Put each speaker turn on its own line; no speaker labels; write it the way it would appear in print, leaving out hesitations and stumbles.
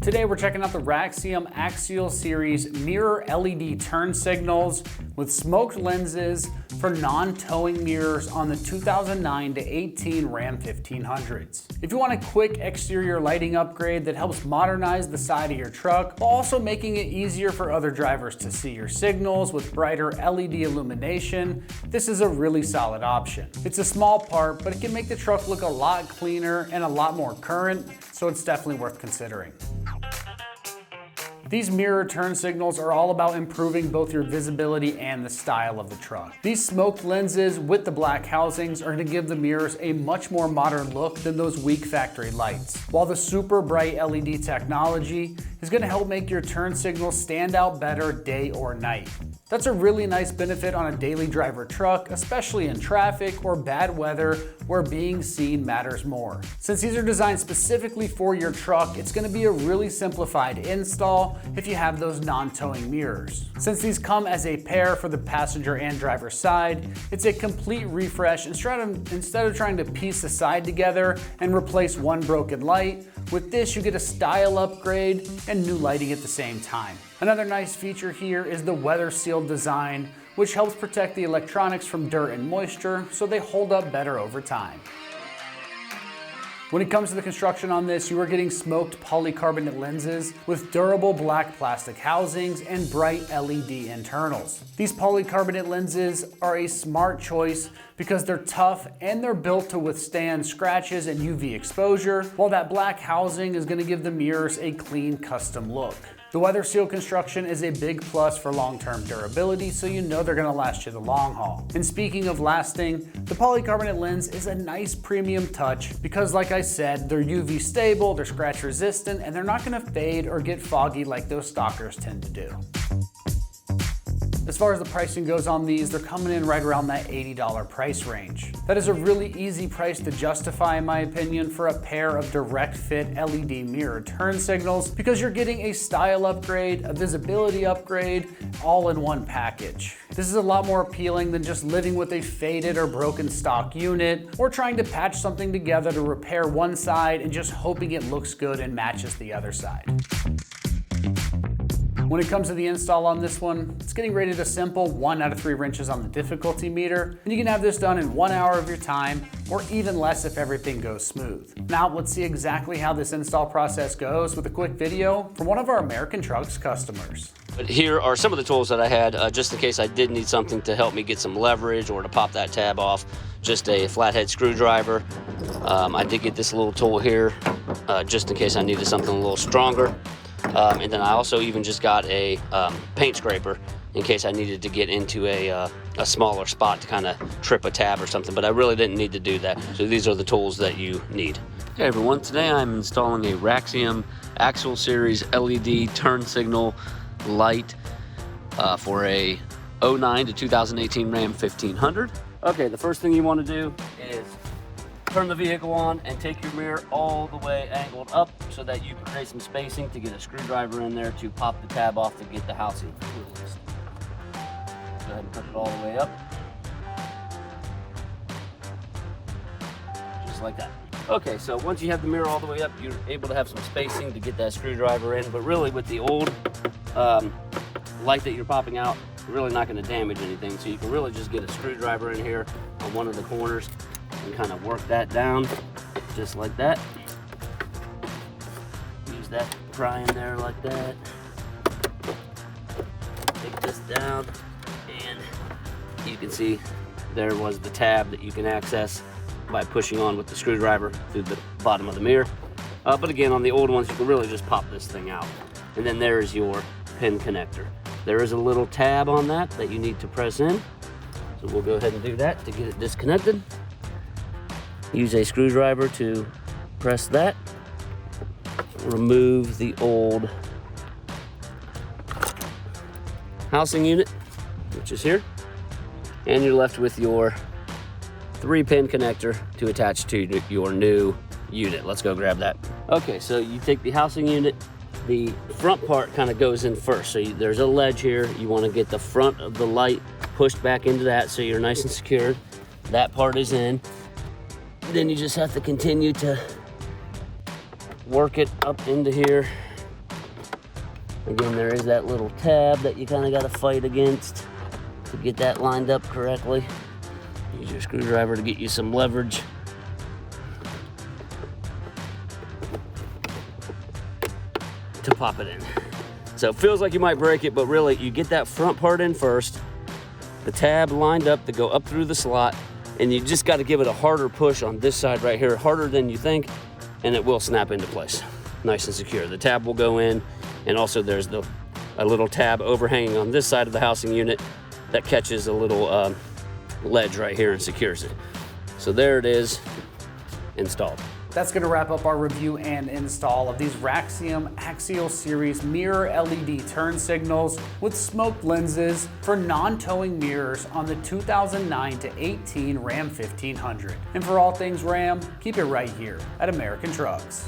Today we're checking out the Raxiom Axial series mirror LED turn signals with smoked lenses for non-towing mirrors on the 2009 to 18 Ram 1500s. If you want a quick exterior lighting upgrade that helps modernize the side of your truck while also making it easier for other drivers to see your signals with brighter LED illumination, this is a really solid option. It's a small part, but it can make the truck look a lot cleaner and a lot more current, so it's definitely worth considering. These mirror turn signals are all about improving both your visibility and the style of the truck. These smoked lenses with the black housings are going to give the mirrors a much more modern look than those weak factory lights, while the super bright LED technology is going to help make your turn signals stand out better day or night. That's a really nice benefit on a daily driver truck, especially in traffic or bad weather where being seen matters more. Since these are designed specifically for your truck, it's going to be a really simplified install if you have those non-towing mirrors. Since these come as a pair for the passenger and driver side, it's a complete refresh instead of trying to piece the side together and replace one broken light. With this, you get a style upgrade and new lighting at the same time. Another nice feature here is the weather sealed design, which helps protect the electronics from dirt and moisture so they hold up better over time. When it comes to the construction on this, you are getting smoked polycarbonate lenses with durable black plastic housings and bright LED internals. These polycarbonate lenses are a smart choice because they're tough and they're built to withstand scratches and UV exposure, while that black housing is going to give the mirrors a clean custom look. The weather seal construction is a big plus for long-term durability, so you know they're going to last you the long haul. And speaking of lasting, the polycarbonate lens is a nice premium touch because, like I said, they're UV stable, they're scratch resistant, and they're not going to fade or get foggy like those stockers tend to do. As far as the pricing goes on these, they're coming in right around that $80 price range. That is a really easy price to justify, in my opinion, for a pair of direct fit LED mirror turn signals because you're getting a style upgrade, a visibility upgrade, all in one package. This is a lot more appealing than just living with a faded or broken stock unit or trying to patch something together to repair one side and just hoping it looks good and matches the other side. When it comes to the install on this one, it's getting rated a simple 1 out of 3 wrenches on the difficulty meter, and you can have this done in 1 hour of your time, or even less if everything goes smooth. Now let's see exactly how this install process goes with a quick video from one of our AmericanTrucks customers.
But here are some of the tools that I had just in case I did need something to help me get some leverage or to pop that tab off. Just a flathead screwdriver. I did get this little tool here just in case I needed something a little stronger. And then I also even just got a paint scraper in case I needed to get into a smaller spot to kind of trip a tab or something, but I really didn't need to do that. So these are the tools that you need. Hey everyone, today I'm installing a Raxiom Axial Series LED turn signal light for a 09 to 2018 Ram 1500. Okay, the first thing you want to do is turn the vehicle on and take your mirror all the way angled up so that you can create some spacing to get a screwdriver in there to pop the tab off to get the housing released. Go ahead and put it all the way up. Just like that. Okay, so once you have the mirror all the way up, you're able to have some spacing to get that screwdriver in, but really with the old light that you're popping out, you're really not going to damage anything, so you can really just get a screwdriver in here on one of the corners and kind of work that down just like that. Use that to pry in there like that. Take this down and you can see there was the tab that you can access by pushing on with the screwdriver through the bottom of the mirror. But again, on the old ones you can really just pop this thing out. And then there's your pin connector. There is a little tab on that you need to press in. So we'll go ahead and do that to get it disconnected. Use a screwdriver to press that. Remove the old housing unit, which is here. And you're left with your 3-pin connector to attach to your new unit. Let's go grab that. Okay, so you take the housing unit. The front part kind of goes in first. So there's a ledge here. You want to get the front of the light pushed back into that so you're nice and secured. That part is in. Then you just have to continue to work it up into here Again, there is that little tab that you kind of got to fight against to get that lined up correctly. Use your screwdriver to get you some leverage. To pop it in. So it feels like you might break it, but really you get that front part in first, the tab lined up to go up through the slot, and you just got to give it a harder push on this side right here, harder than you think, and it will snap into place. Nice and secure. The tab will go in, and also there's a little tab overhanging on this side of the housing unit that catches a little ledge right here and secures it. So there it is, installed.
That's going to wrap up our review and install of these Raxiom Axial Series mirror LED turn signals with smoked lenses for non-towing mirrors on the 2009 to 18 Ram 1500. And for all things Ram, keep it right here at American Trucks.